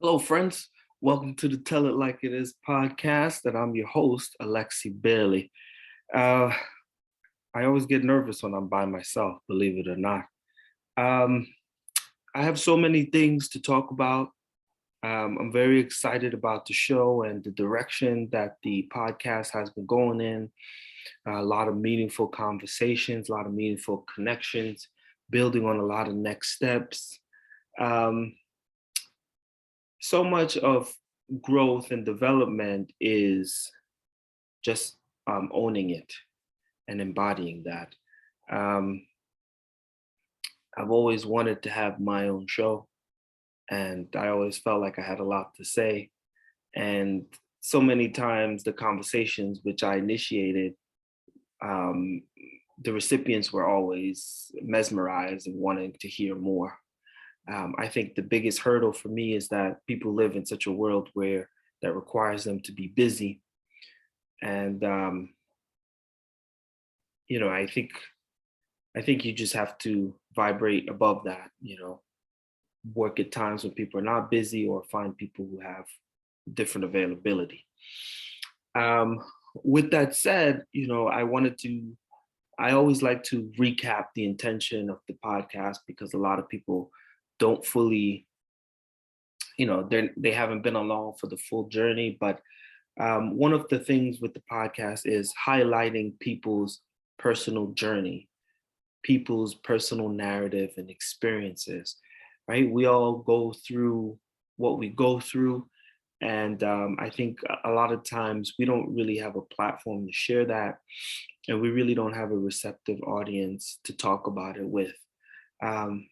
Hello, friends. Welcome to the Tell It Like It Is podcast, and I'm your host, Alexi Bailey. Uh, I always get nervous when I'm by myself, believe it or not. Um, I have so many things to talk about. I'm very excited about the show and the direction that the podcast has been going in. A lot of meaningful conversations, a lot of meaningful connections, building on a lot of next steps. Um, so much of growth and development is just owning it and embodying that. Um, I've always wanted to have my own show, and I always felt like I had a lot to say. And so many times, the conversations which I initiated, um, the recipients were always mesmerized and wanting to hear more. I think the biggest hurdle for me is that people live in such a world where that requires them to be busy, and I think you just have to vibrate above that, work at times when people are not busy or find people who have different availability. Um, with that said, I always like to recap the intention of the podcast because a lot of people don't fully, they haven't been along for the full journey. But one of the things with the podcast is highlighting people's personal journey, people's personal narrative and experiences, right? We all go through what we go through. And I think a lot of times we don't really have a platform to share that. And we really don't have a receptive audience to talk about it with. Um,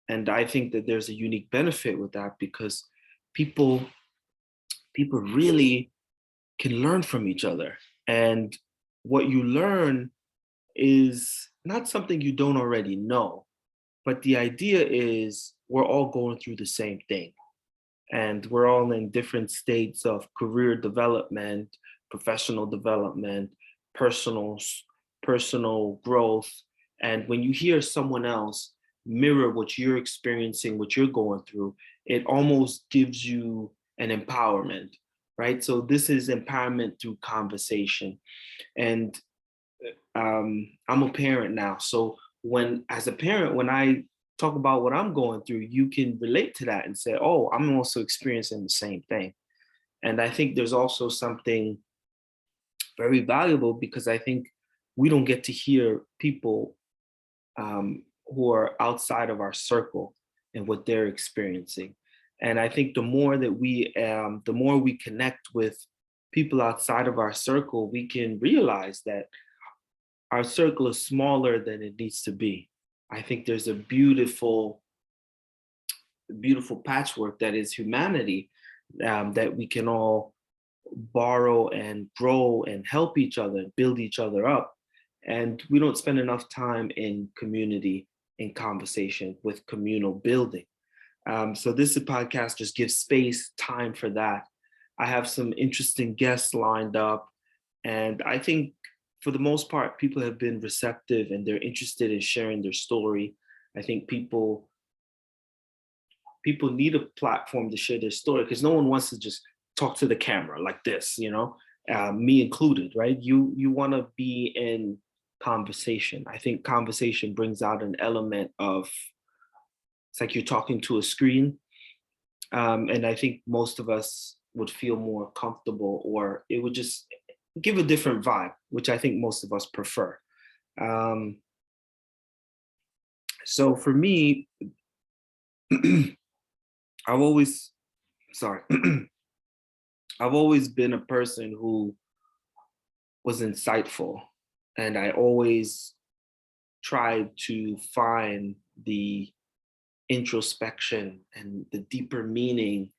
and I think that there's a unique benefit with that because people people really can learn from each other. And what you learn is not something you don't already know, but the idea is we're all going through the same thing. And we're all in different states of career development, professional development, personal personal growth. And when you hear someone else mirror what you're experiencing, what you're going through, it almost gives you an empowerment, right? So this is empowerment through conversation. And I'm a parent now. So as a parent, when I talk about what I'm going through, you can relate to that and say, oh, I'm also experiencing the same thing. And I think there's also something very valuable because I think we don't get to hear people who are outside of our circle and what they're experiencing. And I think the more we connect with people outside of our circle, we can realize that our circle is smaller than it needs to be. I think there's a beautiful patchwork that is humanity, that we can all borrow and grow and help each other and build each other up. And we don't spend enough time in community, in conversation with communal building. So this podcast just gives space, time for that. I have some interesting guests lined up, and I think for the most part, people have been receptive and they're interested in sharing their story. I think people need a platform to share their story because no one wants to just talk to the camera like this, me included, right? You want to be in conversation. I think conversation brings out an element of it's like you're talking to a screen, and I think most of us would feel more comfortable, or it would just give a different vibe, which I think most of us prefer. Um, so for me, I've always, sorry, I've always been a person who was insightful, and I always tried to find the introspection and the deeper meaning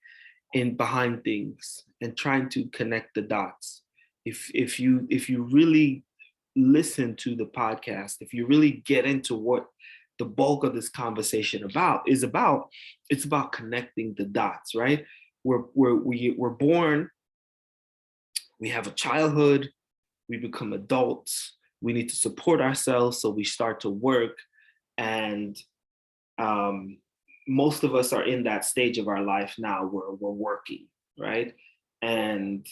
in behind things and trying to connect the dots. If you really listen to the podcast, if you really get into what the bulk of this conversation about, it's about connecting the dots, right? We're born, we have a childhood, we become adults, we need to support ourselves, so we start to work, and um, most of us are in that stage of our life now where we're working, right? And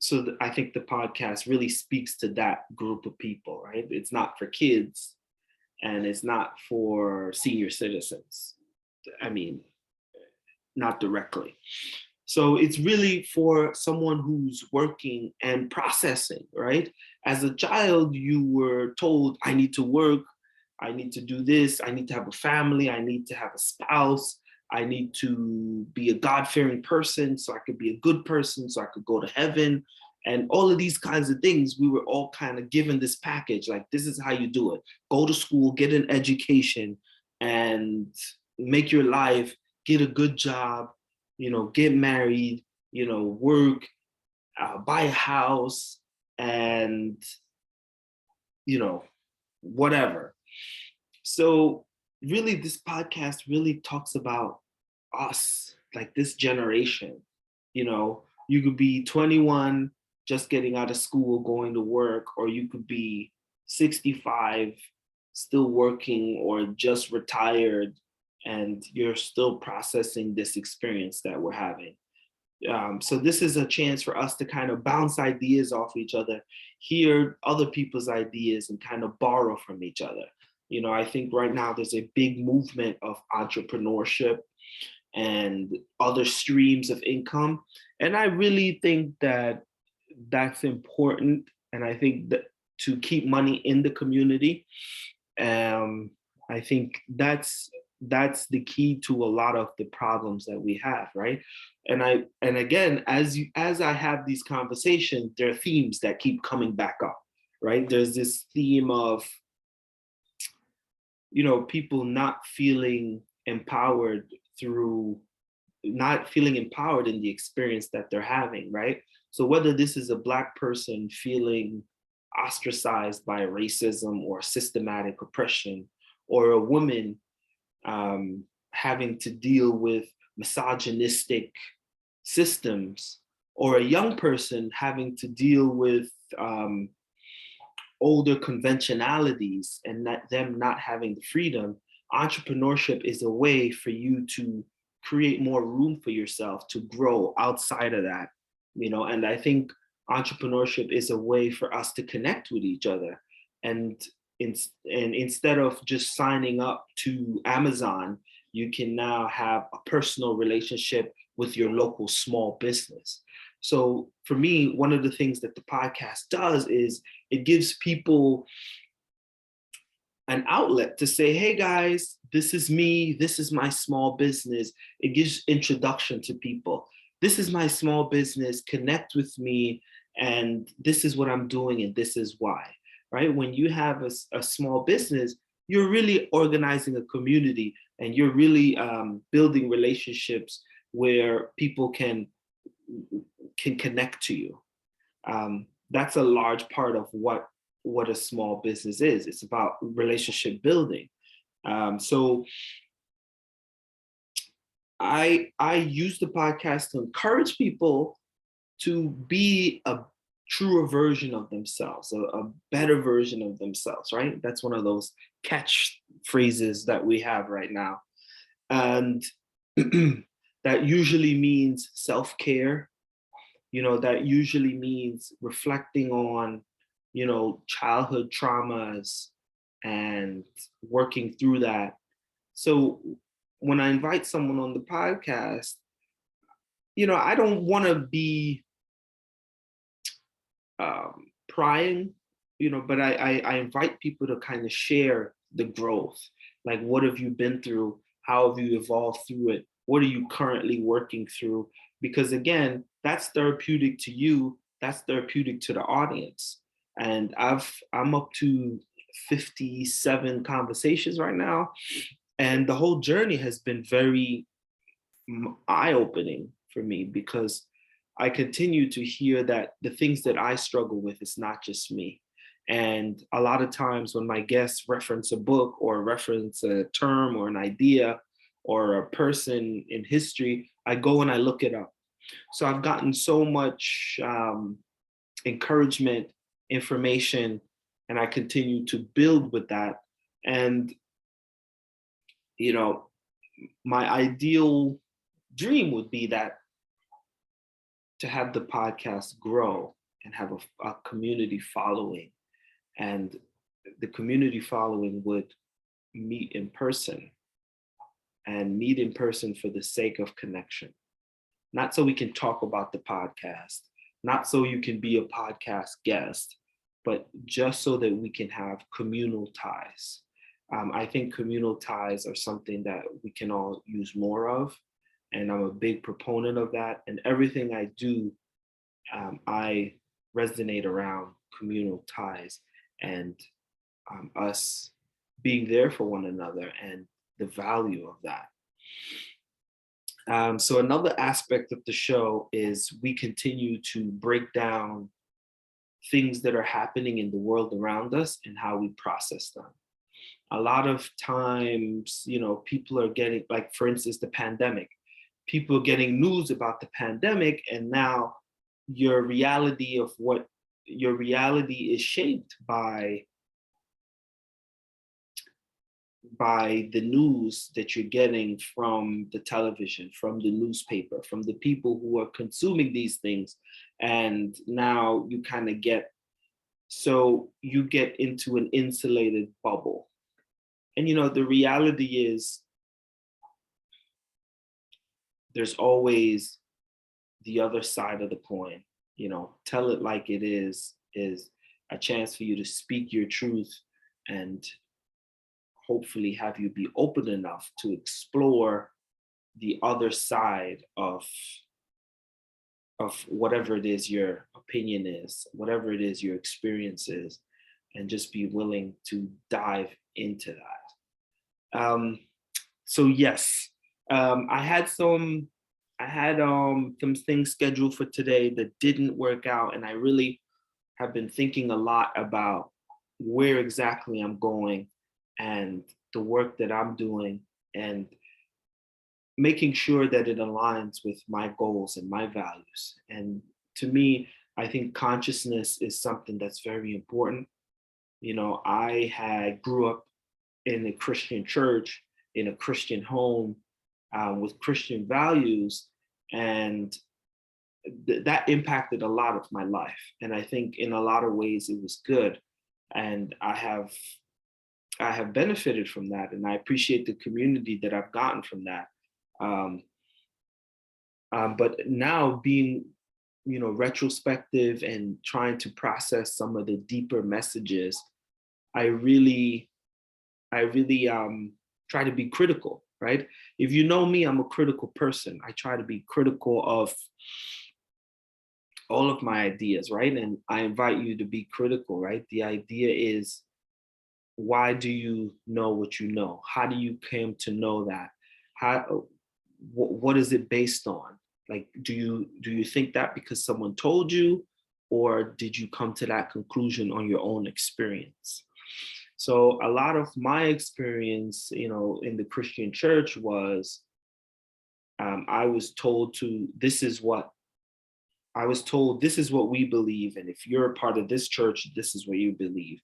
so I think the podcast really speaks to that group of people, right? It's not for kids and it's not for senior citizens. I mean, not directly. So it's really for someone who's working and processing, right? As a child, you were told, I need to work, I need to do this, I need to have a family, I need to have a spouse, I need to be a God-fearing person so I could be a good person, so I could go to heaven. And all of these kinds of things, we were all kind of given this package, like, this is how you do it. Go to school, get an education, and make your life, get a good job, get married, work, buy a house, and, whatever. So really, this podcast really talks about us, like this generation. You could be 21, just getting out of school, going to work, or you could be 65, still working, or just retired, and you're still processing this experience that we're having. So this is a chance for us to kind of bounce ideas off each other, hear other people's ideas, and kind of borrow from each other. I think right now there's a big movement of entrepreneurship and other streams of income. And I really think that that's important. And I think that to keep money in the community, I think that's the key to a lot of the problems that we have, right? And again, as I have these conversations, there are themes that keep coming back up, right? There's this theme of people not feeling empowered not feeling empowered in the experience that they're having, right? So whether this is a Black person feeling ostracized by racism or systematic oppression, or a woman having to deal with misogynistic systems, or a young person having to deal with older conventionalities and them not having the freedom, entrepreneurship is a way for you to create more room for yourself to grow outside of that, and I think entrepreneurship is a way for us to connect with each other. And instead of just signing up to Amazon, you can now have a personal relationship with your local small business. So for me, one of the things that the podcast does is it gives people an outlet to say, hey guys, this is me, this is my small business. It gives introduction to people. This is my small business, connect with me, and this is what I'm doing, and this is why, right? When you have a small business, you're really organizing a community, and you're really building relationships where people can connect to you. That's a large part of what a small business is. It's about relationship building. So I use the podcast to encourage people to be a truer version of themselves, a better version of themselves, right? That's one of those catch phrases that we have right now. And that usually means self-care. That usually means reflecting on, childhood traumas and working through that. So when I invite someone on the podcast, I don't want to be prying, but I invite people to kind of share the growth. Like, what have you been through? How have you evolved through it? What are you currently working through? Because again, that's therapeutic to you. That's therapeutic to the audience. And I'm up to 57 conversations right now. And the whole journey has been very eye-opening for me, because I continue to hear that the things that I struggle with is not just me. And a lot of times when my guests reference a book or reference a term or an idea or a person in history, I go and I look it up. So I've gotten so much encouragement, information, and I continue to build with that. And, my ideal dream would be that to have the podcast grow and have a community following, and the community following would meet in person, and meet in person for the sake of connection, not so we can talk about the podcast, not so you can be a podcast guest, but just so that we can have communal ties. I think communal ties are something that we can all use more of, and I'm a big proponent of that. And everything I do, I resonate around communal ties, and us being there for one another and the value of that. So another aspect of the show is we continue to break down things that are happening in the world around us and how we process them. A lot of times, people are getting, like, for instance, the pandemic. People are getting news about the pandemic, and now your reality is shaped by the news that you're getting from the television, from the newspaper, from the people who are consuming these things. And now you kind of you get into an insulated bubble. And the reality is there's always the other side of the coin. Tell it like it is a chance for you to speak your truth, and hopefully have you be open enough to explore the other side of whatever it is your opinion is, whatever it is your experience is, and just be willing to dive into that. So yes, I had some things scheduled for today that didn't work out, and I really have been thinking a lot about where exactly I'm going and the work that I'm doing, and making sure that it aligns with my goals and my values. And to me, I think consciousness is something that's very important. I grew up in a Christian church, in a Christian home, with Christian values, and that impacted a lot of my life. And I think in a lot of ways it was good. And I have benefited from that, and I appreciate the community that I've gotten from that. But now being, retrospective and trying to process some of the deeper messages, I really try to be critical, right? If you know me, I'm a critical person. I try to be critical of all of my ideas, right? And I invite you to be critical, right? The idea is, why do you know what you know? How do you come to know that? What is it based on? Like, do you think that because someone told you, or did you come to that conclusion on your own experience? So a lot of my experience, in the Christian church was, I was told this is what we believe, and if you're a part of this church, this is what you believe.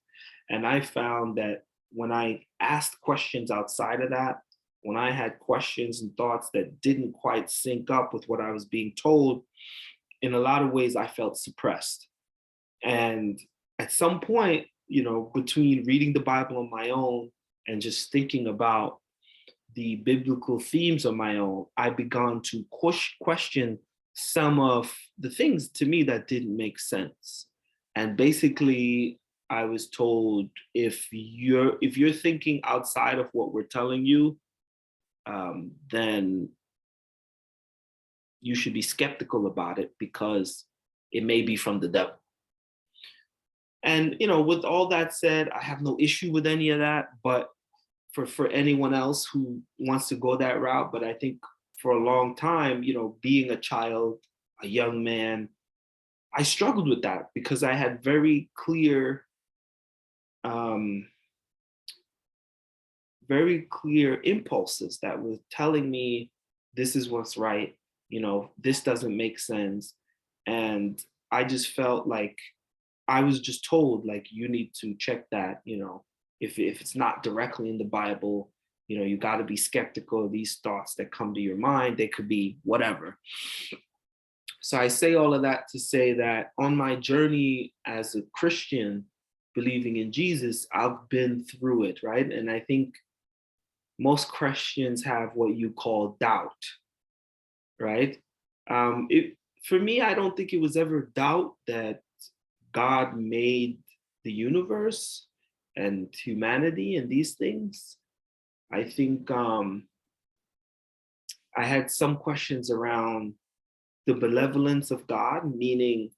And I found that when I asked questions outside of that, when I had questions and thoughts that didn't quite sync up with what I was being told, in a lot of ways I felt suppressed. And at some point, between reading the Bible on my own and just thinking about the biblical themes on my own, I began to question some of the things to me that didn't make sense. And basically, I was told, if you're thinking outside of what we're telling you, then you should be skeptical about it, because it may be from the devil. And with all that said, I have no issue with any of that, but for anyone else who wants to go that route. But I think for a long time, being a child, a young man, I struggled with that, because I had very clear impulses that were telling me this is what's right, this doesn't make sense. And I just felt like I was just told, like, you need to check that, if it's not directly in the Bible, You got to be skeptical of these thoughts that come to your mind. They could be whatever. So I say all of that to say that on my journey as a Christian, believing in Jesus, I've been through it, right? And I think most Christians have what you call doubt, right? For me, I don't think it was ever doubt that God made the universe and humanity and these things. I think I had some questions around the benevolence of God, meaning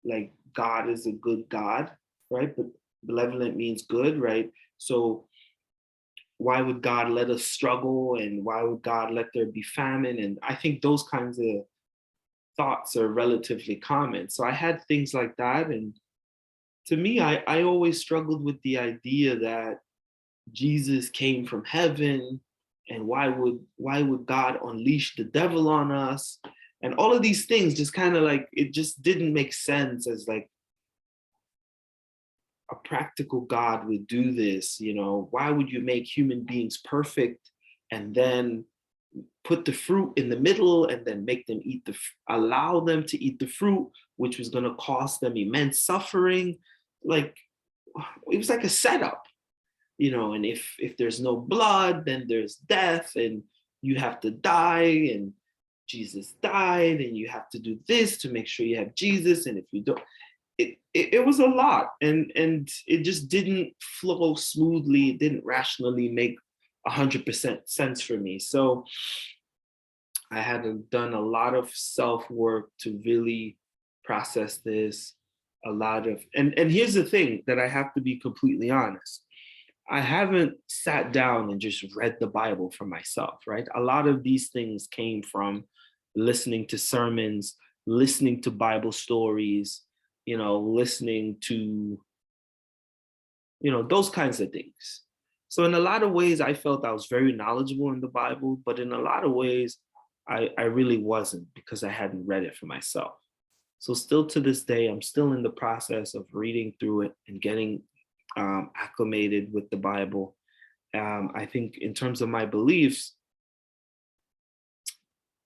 like God is a good God, right? But benevolent means good, right? So why would God let us struggle, and why would God let there be famine? And I think those kinds of thoughts are relatively common. So I had things like that. And to me, I always struggled with the idea that Jesus came from heaven, and why would God unleash the devil on us? And all of these things just kind of like, it just didn't make sense as like a practical God would do this. Why would you make human beings perfect and then put the fruit in the middle and then make them allow them to eat the fruit, which was going to cost them immense suffering? Like, it was like a setup. And if there's no blood, then there's death, and you have to die, and Jesus died, and you have to do this to make sure you have Jesus. And if you don't, it was a lot, and it just didn't flow smoothly. It didn't rationally make 100% sense for me. So I had done a lot of self-work to really process this. And here's the thing that I have to be completely honest. I haven't sat down and just read the Bible for myself, right? A lot of these things came from listening to sermons, listening to Bible stories, listening to, those kinds of things. So in a lot of ways, I felt I was very knowledgeable in the Bible, but in a lot of ways, I really wasn't, because I hadn't read it for myself. So still to this day, I'm still in the process of reading through it and getting acclimated with the Bible. I think in terms of my beliefs,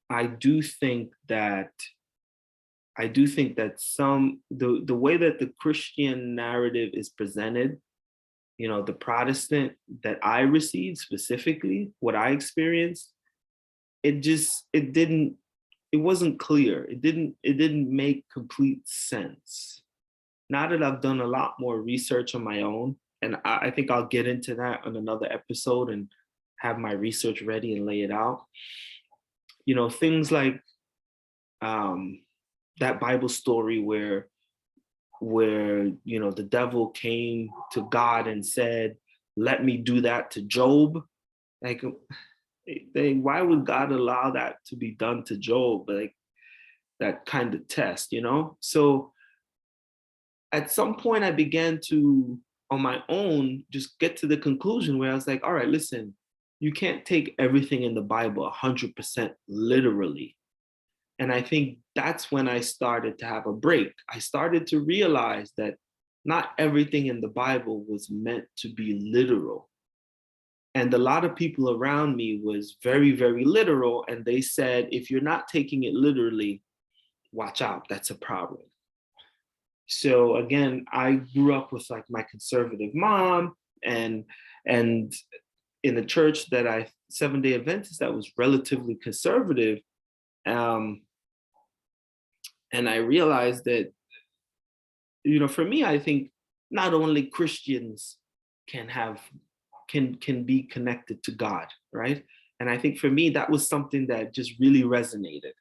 I do think that the way that the Christian narrative is presented, the Protestant that I received specifically, what I experienced, it wasn't clear. It didn't make complete sense. Now that I've done a lot more research on my own, and I think I'll get into that on another episode and have my research ready and lay it out. Things like that Bible story where the devil came to God and said, "Let me do that to Job." Like, why would God allow that to be done to Job? Like, that kind of test, So at some point I began to, on my own, just get to the conclusion where I was like, all right, listen, you can't take everything in the Bible 100% literally. And I think that's when I started to have a break. I started to realize that not everything in the Bible was meant to be literal. And a lot of people around me was very, very literal. And they said, if you're not taking it literally, watch out, that's a problem. So again, I grew up with like my conservative mom, and in a church that Seventh-day Adventist, that was relatively conservative. And I realized that, for me, I think not only Christians can be connected to God, right? And I think for me, that was something that just really resonated.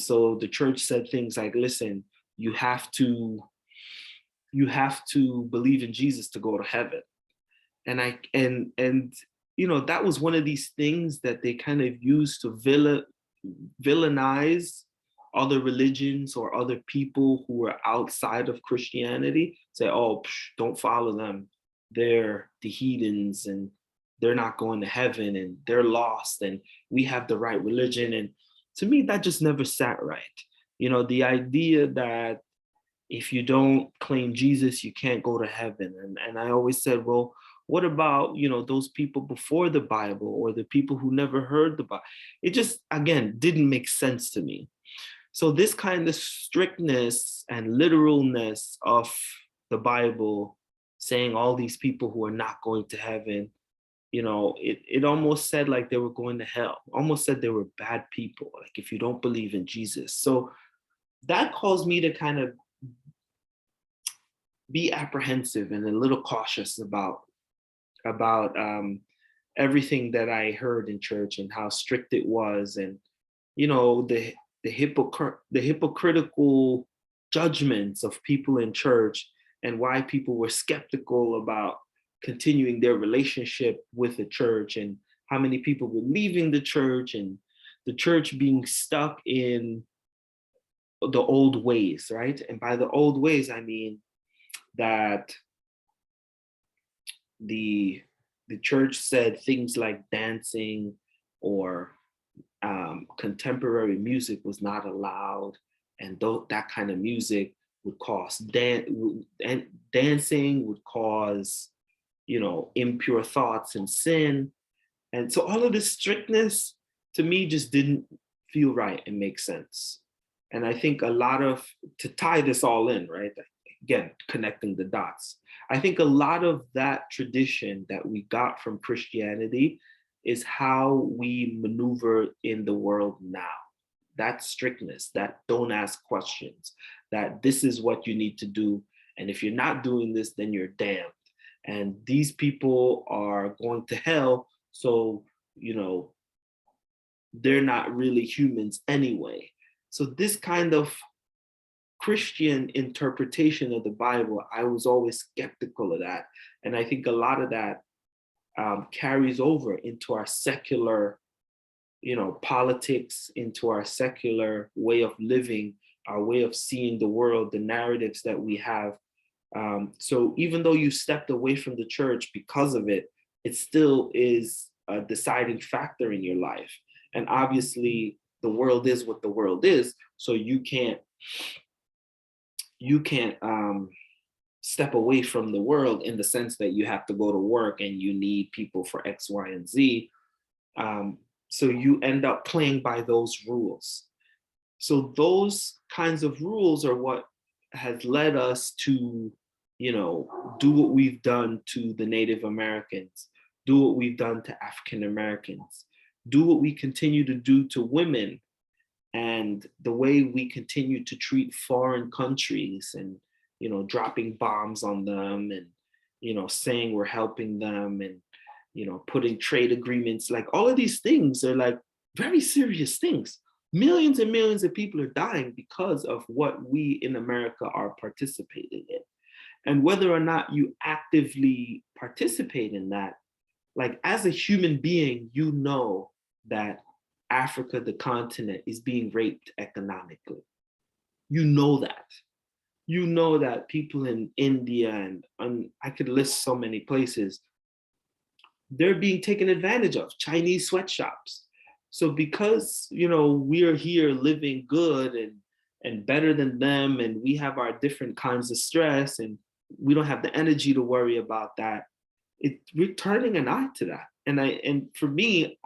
So the church said things like, listen, you have to believe in Jesus to go to heaven. And that was one of these things that they kind of used to villainize other religions or other people who were outside of Christianity. Say, oh, don't follow them. They're the heathens and they're not going to heaven and they're lost and we have the right religion. And to me, that just never sat right. The idea that if you don't claim Jesus, you can't go to heaven. And I always said, well, What about, those people before the Bible, or the people who never heard the Bible? It just, again, didn't make sense to me. So this kind of strictness and literalness of the Bible, saying all these people who are not going to heaven, it almost said like they were going to hell, almost said they were bad people, like if you don't believe in Jesus. So that caused me to kind of be apprehensive and a little cautious about everything that I heard in church and how strict it was, and the hypocritical judgments of people in church, and why people were skeptical about continuing their relationship with the church, and how many people were leaving the church, and the church being stuck in the old ways, right? And by the old ways, I mean that the church said things like dancing or contemporary music was not allowed, and that kind of music would cause dancing would cause impure thoughts and sin. And so all of this strictness to me just didn't feel right and make sense. And I think to tie this all in, right? Again, connecting the dots. I think a lot of that tradition that we got from Christianity is how we maneuver in the world now. That strictness, that don't ask questions, that this is what you need to do. And if you're not doing this, then you're damned. And these people are going to hell. So, they're not really humans anyway. So this kind of Christian interpretation of the Bible, I was always skeptical of that. And I think a lot of that carries over into our secular, politics, into our secular way of living, our way of seeing the world, the narratives that we have. So even though you stepped away from the church because of it, it still is a deciding factor in your life. And obviously, the world is what the world is. So you can't step away from the world in the sense that you have to go to work and you need people for X, Y, and Z. So you end up playing by those rules. So those kinds of rules are what has led us to, do what we've done to the Native Americans, do what we've done to African Americans, do what we continue to do to women, and the way we continue to treat foreign countries, and dropping bombs on them, and saying we're helping them, and putting trade agreements. Like, all of these things are like very serious things. Millions and millions of people are dying because of what we in America are participating in. And whether or not you actively participate in that, like, as a human being, that Africa, the continent, is being raped economically. You know that. You know that people in India, and I could list so many places, they're being taken advantage of, Chinese sweatshops. So because, we're here living good and better than them, and we have our different kinds of stress, and we don't have the energy to worry about that, we're turning an eye to that. And for me,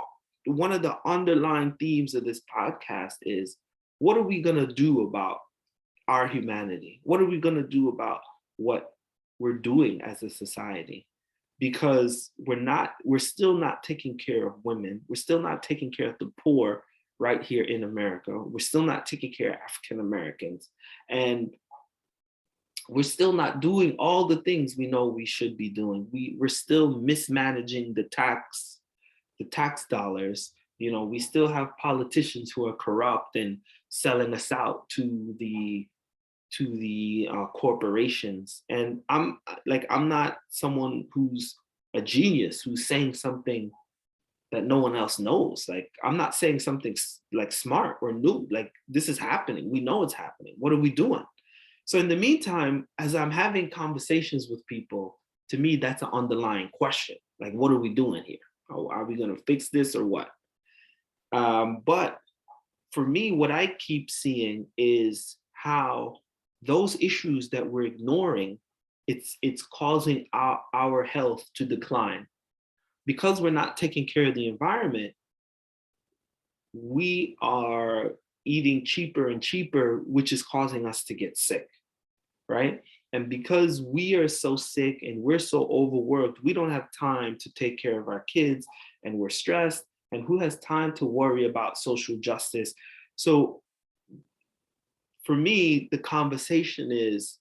one of the underlying themes of this podcast is, what are we going to do about our humanity? What are we going to do about what we're doing as a society? Because we're still not taking care of women. We're still not taking care of the poor right here in America. We're still not taking care of African Americans. And we're still not doing all the things we know we should be doing. We're still mismanaging the tax dollars. We still have politicians who are corrupt and selling us out to the corporations. And I'm not someone who's a genius who's saying something that no one else knows. Like, I'm not saying something like smart or new. Like, this is happening. We know it's happening. What are we doing? So in the meantime, as I'm having conversations with people, to me, that's an underlying question. Like, what are we doing here? Are we going to fix this or what? But for me, what I keep seeing is how those issues that we're ignoring it's causing our health to decline. Because we're not taking care of the environment, we are eating cheaper and cheaper, which is causing us to get sick, right? And because we are so sick and we're so overworked, we don't have time to take care of our kids, and we're stressed. And who has time to worry about social justice? So for me, the conversation is,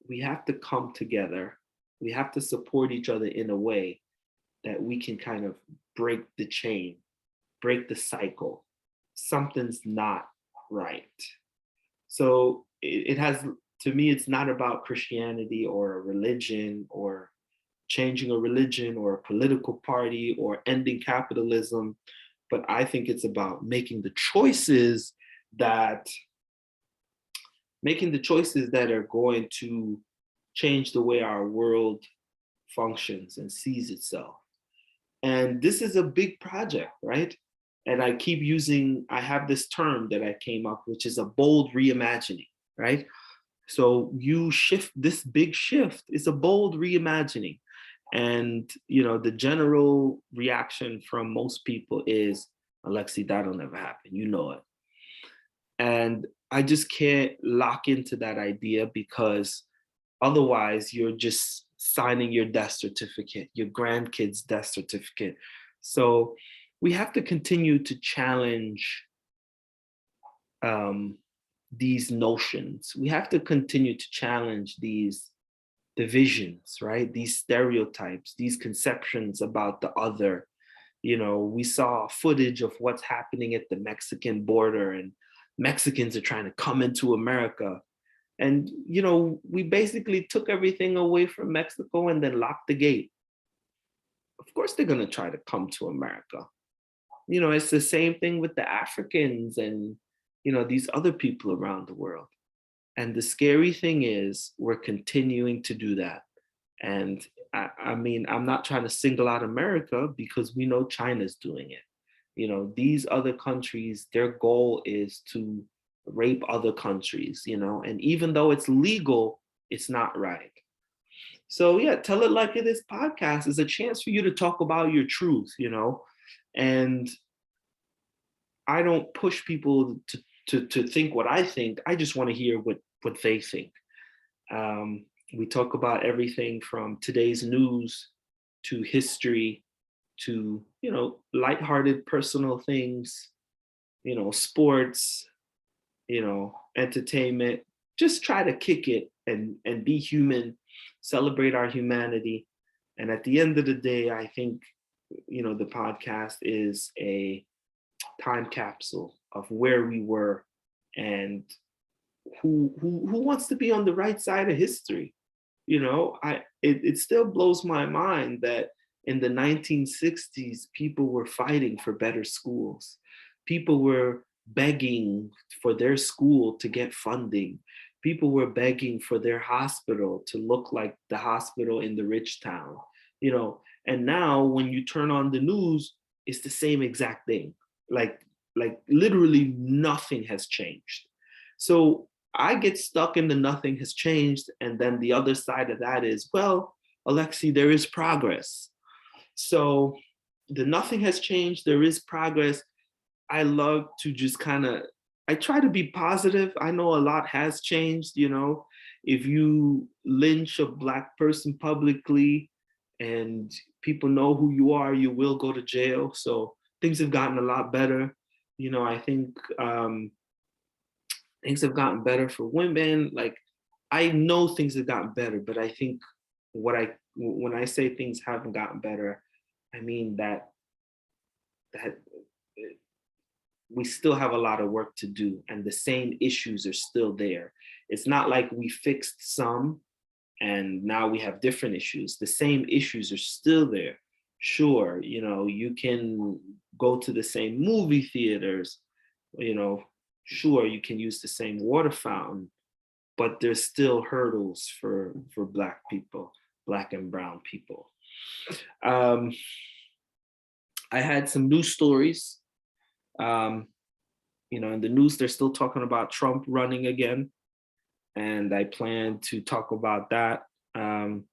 we have to come together. We have to support each other in a way that we can kind of break the chain, break the cycle. Something's not right. So it has, to me, it's not about Christianity or a religion or changing a religion or a political party or ending capitalism, but I think it's about making the choices that are going to change the way our world functions and sees itself. And this is a big project, right? And I have this term that I came up, which is a bold reimagining, right? So this big shift is a bold reimagining. And, the general reaction from most people is, Alexi, that'll never happen. You know it. And I just can't lock into that idea, because otherwise you're just signing your death certificate, your grandkids' death certificate. So we have to continue to challenge these notions. We have to continue to challenge these divisions, right? These stereotypes, these conceptions about the other. We saw footage of what's happening at the Mexican border, and Mexicans are trying to come into America. And, we basically took everything away from Mexico and then locked the gate. Of course, they're going to try to come to America. It's the same thing with the Africans and, these other people around the world. And the scary thing is we're continuing to do that. And I mean, I'm not trying to single out America, because we know China's doing it. These other countries, their goal is to rape other countries, and even though it's legal, it's not right. So yeah, Tell It Like It Is podcast is a chance for you to talk about your truth, and I don't push people to think what I think. I just want to hear what they think. We talk about everything from today's news to history to, lighthearted personal things, sports, entertainment. Just try to kick it and be human, celebrate our humanity. And at the end of the day, I think, the podcast is a time capsule of where we were and who wants to be on the right side of history. It still blows my mind that in the 1960s, people were fighting for better schools. People were begging for their school to get funding. People were begging for their hospital to look like the hospital in the rich town, and now when you turn on the news, it's the same exact thing. Like literally nothing has changed. So I get stuck in the nothing has changed. And then the other side of that is, well, Alexi, there is progress. So the nothing has changed, there is progress. I love to just I try to be positive. I know a lot has changed, if you lynch a Black person publicly and people know who you are, you will go to jail. So things have gotten a lot better. I think things have gotten better for women. Like, I know things have gotten better, but I think when I say things haven't gotten better, I mean that we still have a lot of work to do, and the same issues are still there. It's not like we fixed some and now we have different issues. The same issues are still there. Sure, you can go to the same movie theaters, sure, you can use the same water fountain, but there's still hurdles for Black people, Black and brown people. I had some news stories. In the news, they're still talking about Trump running again. and I plan to talk about that. Um,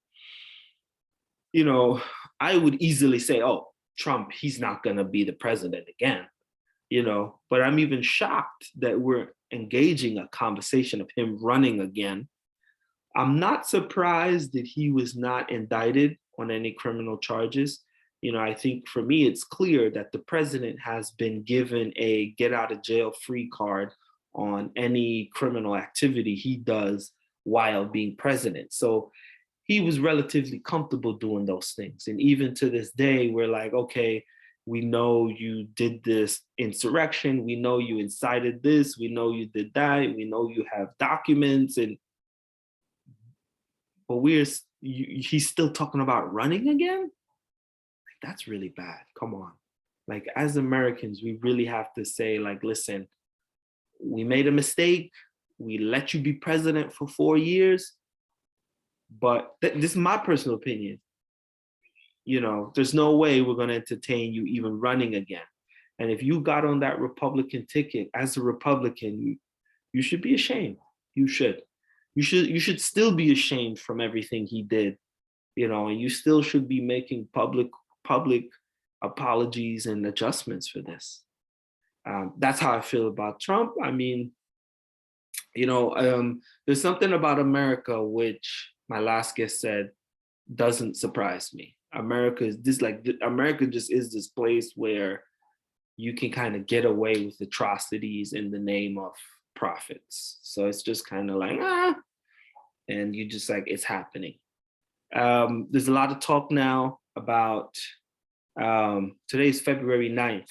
I would easily say, oh, Trump, he's not going to be the president again, but I'm even shocked that we're engaging a conversation of him running again. I'm not surprised that he was not indicted on any criminal charges. I think for me, it's clear that the president has been given a get out of jail free card on any criminal activity he does while being president. So he was relatively comfortable doing those things. And even to this day, we're like, okay, we know you did this insurrection. We know you incited this. We know you did that. We know you have documents. But he's still talking about running again? Like, that's really bad. Come on. Like, as Americans, we really have to say, like, listen, we made a mistake. We let you be president for 4 years. But this is my personal opinion. There's no way we're going to entertain you even running again. And if you got on that Republican ticket as a Republican, you should be ashamed. You should. You should still be ashamed from everything he did, and you still should be making public apologies and adjustments for this. That's how I feel about Trump. I mean, there's something about America which my last guest said doesn't surprise me. America just is this place where you can kind of get away with atrocities in the name of profits. So it's just kind of like, and you just like, it's happening. There's a lot of talk now about, today's February 9th.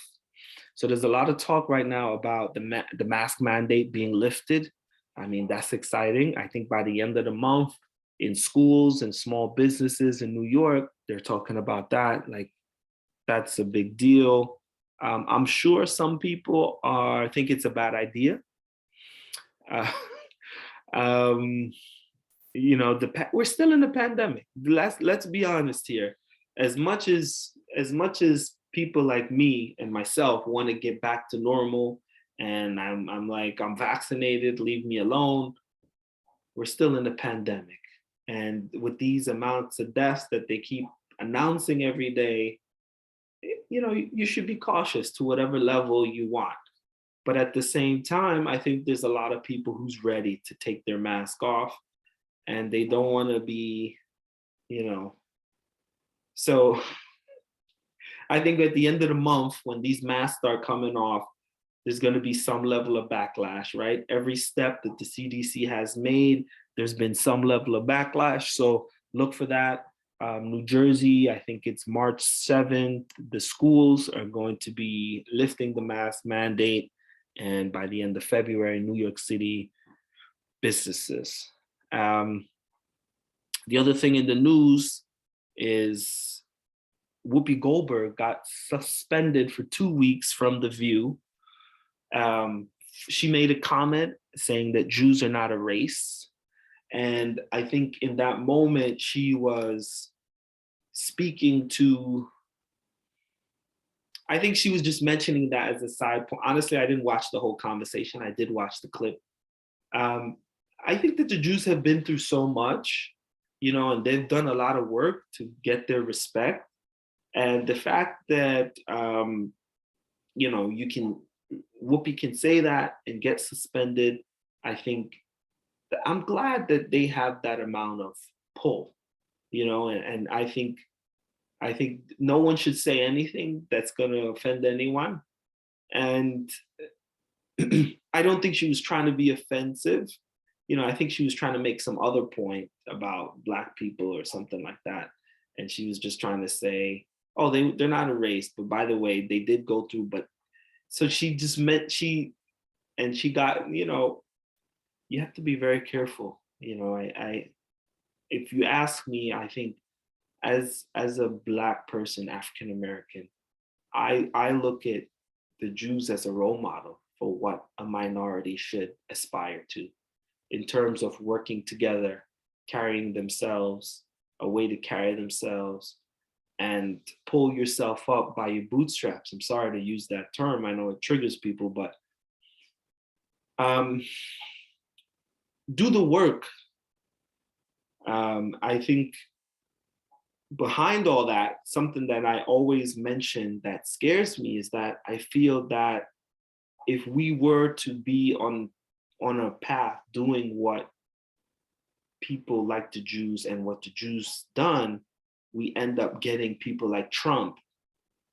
So there's a lot of talk right now about the mask mandate being lifted. I mean, that's exciting. I think by the end of the month, in schools and small businesses in New York, they're talking about that. Like, that's a big deal. I'm sure some people think it's a bad idea. We're still in the pandemic. Let's be honest here. As much as people like me and myself want to get back to normal, and I'm like, I'm vaccinated, leave me alone, we're still in the pandemic. And with these amounts of deaths that they keep announcing every day, you should be cautious to whatever level you want. But at the same time, I think there's a lot of people who's ready to take their mask off, and they don't want to be, So I think at the end of the month, when these masks start coming off, there's going to be some level of backlash, right? Every step that the CDC has made, there's been some level of backlash. So look for that. New Jersey, I think it's March 7th, the schools are going to be lifting the mask mandate. And by the end of February, New York City businesses. The other thing in the news is Whoopi Goldberg got suspended for 2 weeks from The View. She made a comment saying that Jews are not a race. And I think in that moment, she was speaking to, I think she was just mentioning that as a side point. Honestly, I didn't watch the whole conversation. I did watch the clip. I think that the Jews have been through so much, and they've done a lot of work to get their respect. And the fact that, Whoopi can say that and get suspended, I think I'm glad that they have that amount of pull, and I think no one should say anything that's going to offend anyone. And I don't think she was trying to be offensive. I think she was trying to make some other point about Black people or something like that. And she was just trying to say, oh, they're not a race, but by the way, they did go through, but so she just meant she got, you have to be very careful. If you ask me, I think as a Black person, African American, I look at the Jews as a role model for what a minority should aspire to in terms of working together, carrying themselves, a way to carry themselves, and pull yourself up by your bootstraps. I'm sorry to use that term. I know it triggers people, but do the work. I think behind all that, something that I always mention that scares me is that I feel that if we were to be on a path doing what people like the Jews and what the Jews done, we end up getting people like Trump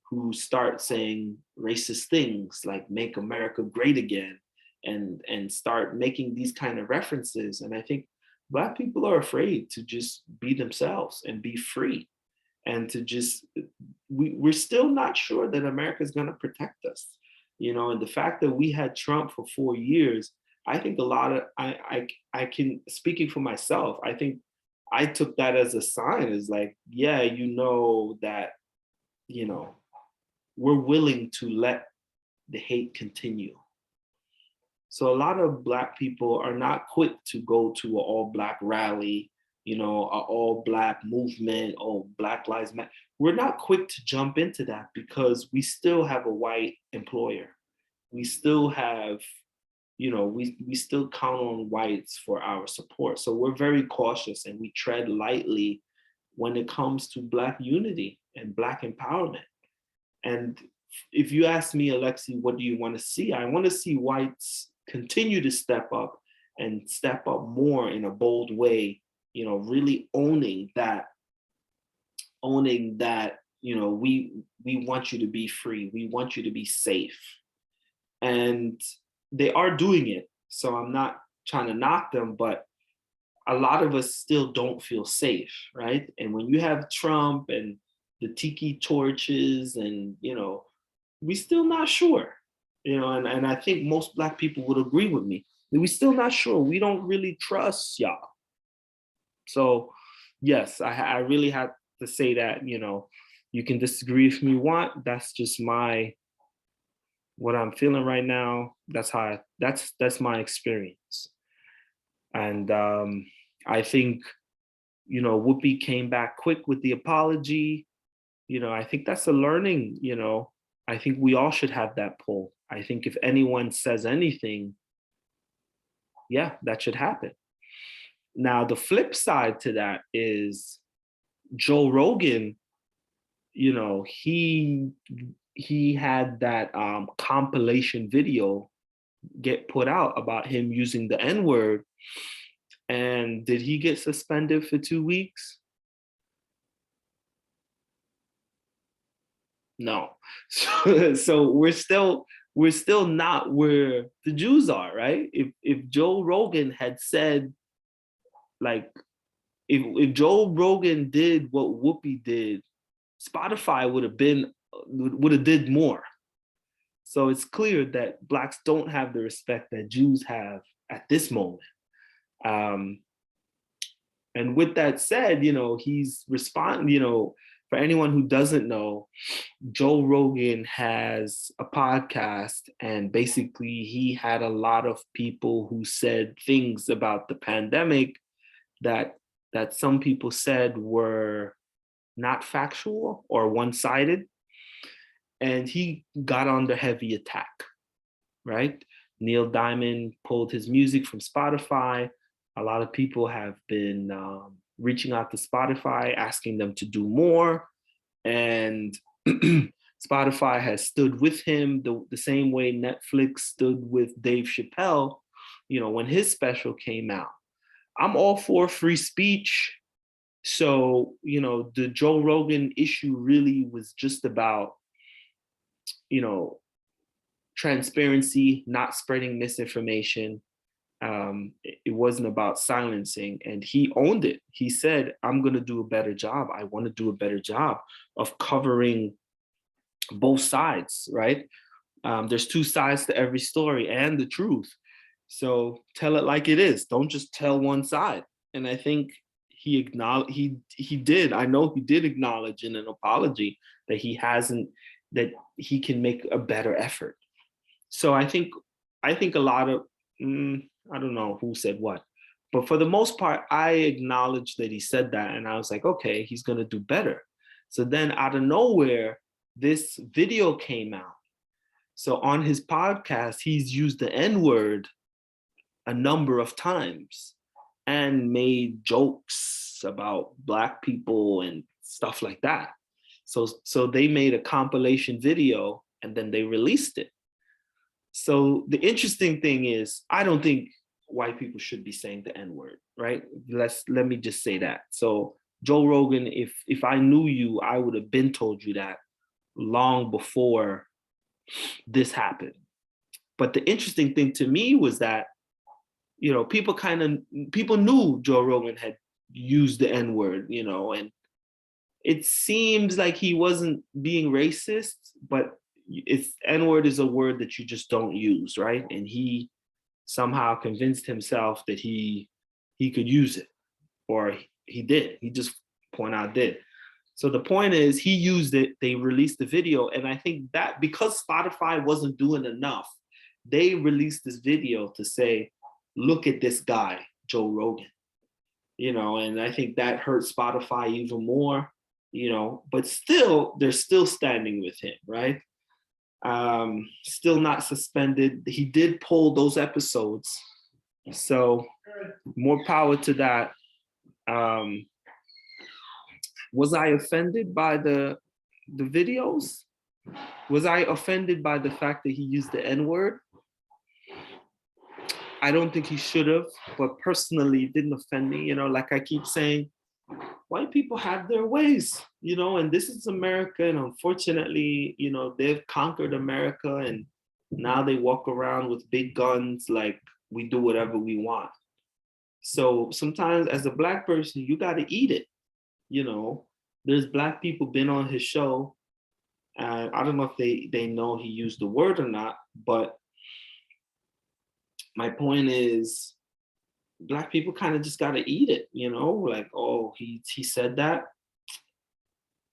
who start saying racist things like "Make America Great Again," and start making these kind of references. And I think Black people are afraid to just be themselves and be free, and to just we're still not sure that America is going to protect us, and the fact that we had Trump for 4 years, I think a lot of I can, speaking for myself, I think I took that as a sign, is like, yeah, that you know we're willing to let the hate continue. So a lot of Black people are not quick to go to an all Black rally, an all Black movement, or Black Lives Matter. We're not quick to jump into that because we still have a white employer. We still have, we still count on whites for our support. So we're very cautious and we tread lightly when it comes to Black unity and Black empowerment. And if you ask me, Alexi, what do you want to see? I want to see whites continue to step up and step up more in a bold way, really owning that, we want you to be free. We want you to be safe. And they are doing it. So I'm not trying to knock them, but a lot of us still don't feel safe, right? And when you have Trump and the tiki torches and, we still not sure, and I think most Black people would agree with me. We still not sure. We don't really trust y'all. So yes, I really have to say that, you can disagree if you want. That's just what I'm feeling right now. That's my experience. And I think, Whoopi came back quick with the apology. I think that's a learning, I think we all should have that pull. I think if anyone says anything, yeah, that should happen. Now, the flip side to that is Joe Rogan, he had that compilation video get put out about him using the N-word. And did he get suspended for 2 weeks? No. So we're still not where the Jews are, right? If Joe Rogan had said, like, if Joe Rogan did what Whoopi did, Spotify would have did more. So it's clear that Blacks don't have the respect that Jews have at this moment. And with that said, he's responding, for anyone who doesn't know, Joe Rogan has a podcast, and basically he had a lot of people who said things about the pandemic that some people said were not factual or one-sided. And he got under heavy attack, right? Neil Diamond pulled his music from Spotify. A lot of people have been reaching out to Spotify, asking them to do more. And Spotify has stood with him the same way Netflix stood with Dave Chappelle, when his special came out. I'm all for free speech. So, the Joe Rogan issue really was just about, transparency, not spreading misinformation. It wasn't about silencing, and he owned it. He said, I'm going to do a better job. I want to do a better job of covering both sides, right? There's two sides to every story and the truth. So tell it like it is. Don't just tell one side. And I think he acknowledged, he did. I know he did acknowledge in an apology that that he can make a better effort. So I think a lot of, I don't know who said what, but for the most part, I acknowledged that he said that. And I was like, okay, he's going to do better. So then out of nowhere, this video came out. So on his podcast, he's used the N-word a number of times and made jokes about Black people and stuff like that. So they made a compilation video and then they released it. So the interesting thing is, I don't think white people should be saying the N-word, right? Let me just say that. So Joe Rogan, if I knew you, I would have been told you that long before this happened. But the interesting thing to me was that, people knew Joe Rogan had used the N-word, and it seems like he wasn't being racist, but N-word is a word that you just don't use, right? And he somehow convinced himself that he could use it, or he did. He just point out did. So the point is, he used it. They released the video, and I think that because Spotify wasn't doing enough, they released this video to say, "Look at this guy, Joe Rogan," and I think that hurt Spotify even more, but still, they're still standing with him, right? Still not suspended. He did pull those episodes, so more power to that. Was I offended by the videos? Was I offended by the fact that he used the N-word? I don't think he should have, but personally, it didn't offend me. Like I keep saying, white people have their ways, and this is America. And unfortunately, they've conquered America, and now they walk around with big guns like we do whatever we want. So sometimes as a Black person, you got to eat it. There's Black people been on his show. I don't know if they know he used the word or not, but my point is, Black people kind of just got to eat it, like, oh, he said that.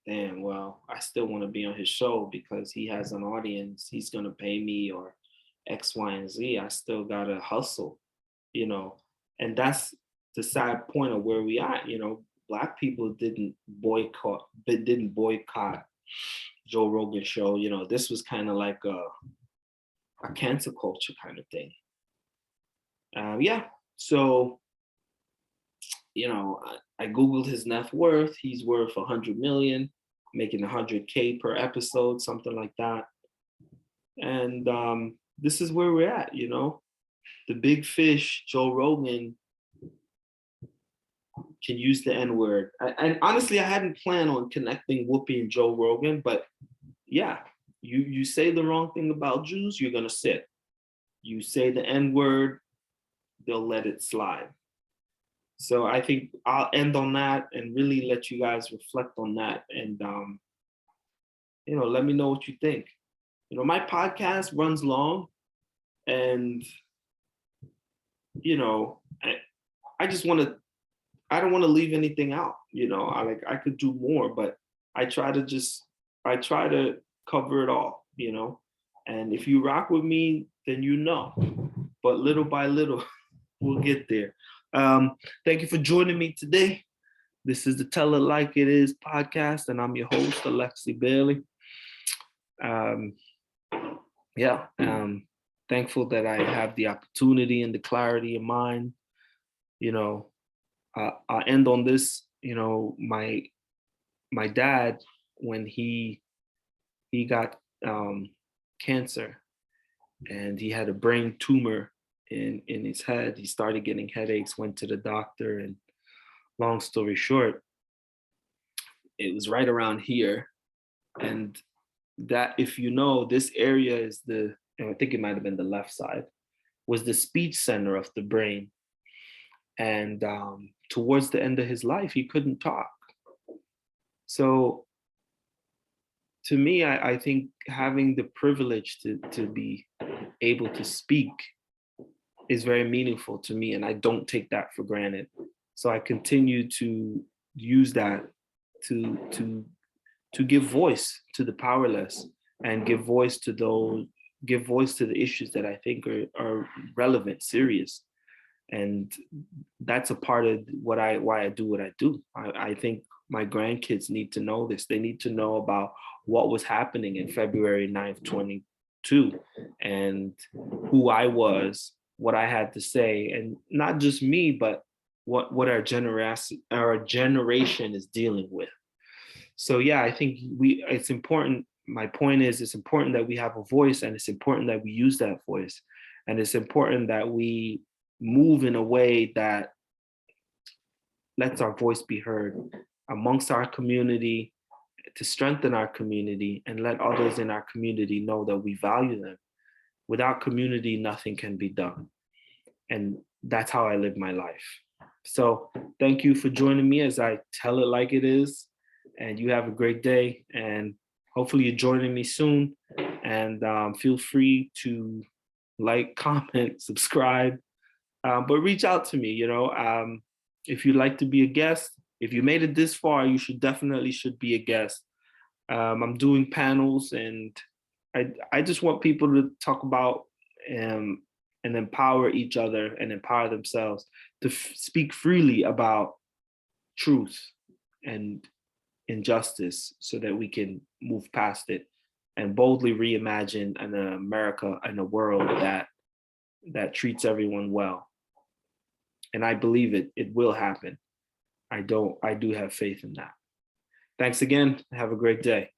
Damn, well, I still want to be on his show because he has an audience. He's going to pay me or X, Y, and Z. I still got to hustle, and that's the sad point of where we are. Black people didn't boycott Joe Rogan show. This was kind of like a cancel culture kind of thing. So, I Googled his net worth. He's worth 100 million, making 100K per episode, something like that. And this is where we're at, the big fish, Joe Rogan, can use the N-word. And honestly, I hadn't planned on connecting Whoopi and Joe Rogan, but yeah, you say the wrong thing about Jews, you're gonna sit. You say the N-word, they'll let it slide. So I think I'll end on that and really let you guys reflect on that. And, let me know what you think. My podcast runs long, and, I just I don't want to leave anything out. I could do more, but I try to cover it all, and if you rock with me, then but little by little, we'll get there. Thank you for joining me today. This is the Tell It Like It Is podcast, and I'm your host, Alexi Bailey. Thankful that I have the opportunity and the clarity of mind. I'll end on this. My dad, when he got cancer, and he had a brain tumor in his head. He started getting headaches, went to the doctor, and long story short, it was right around here. And that, if this area is I think it might have been the left side, was the speech center of the brain. And towards the end of his life, he couldn't talk. So to me, I think having the privilege to be able to speak is very meaningful to me, and I don't take that for granted. So I continue to use that to give voice to the powerless, and give voice to the issues that I think are relevant, serious. And that's a part of why I do what I do. I think my grandkids need to know this. They need to know about what was happening in February 9th, 22, and who I was what I had to say, and not just me, but what our generation is dealing with. So yeah, I think it's important. My point is, it's important that we have a voice, and it's important that we use that voice, and it's important that we move in a way that lets our voice be heard amongst our community, to strengthen our community and let others in our community know that we value them. Without community, nothing can be done. And that's how I live my life. So thank you for joining me as I tell it like it is. And you have a great day. And hopefully you're joining me soon. And feel free to like, comment, subscribe, but reach out to me. If you'd like to be a guest, if you made it this far, you should be a guest. I'm doing panels, and I just want people to talk about and empower each other and empower themselves to speak freely about truth and injustice, so that we can move past it and boldly reimagine an America and a world that treats everyone well. And I believe it will happen. I do have faith in that. Thanks again. Have a great day.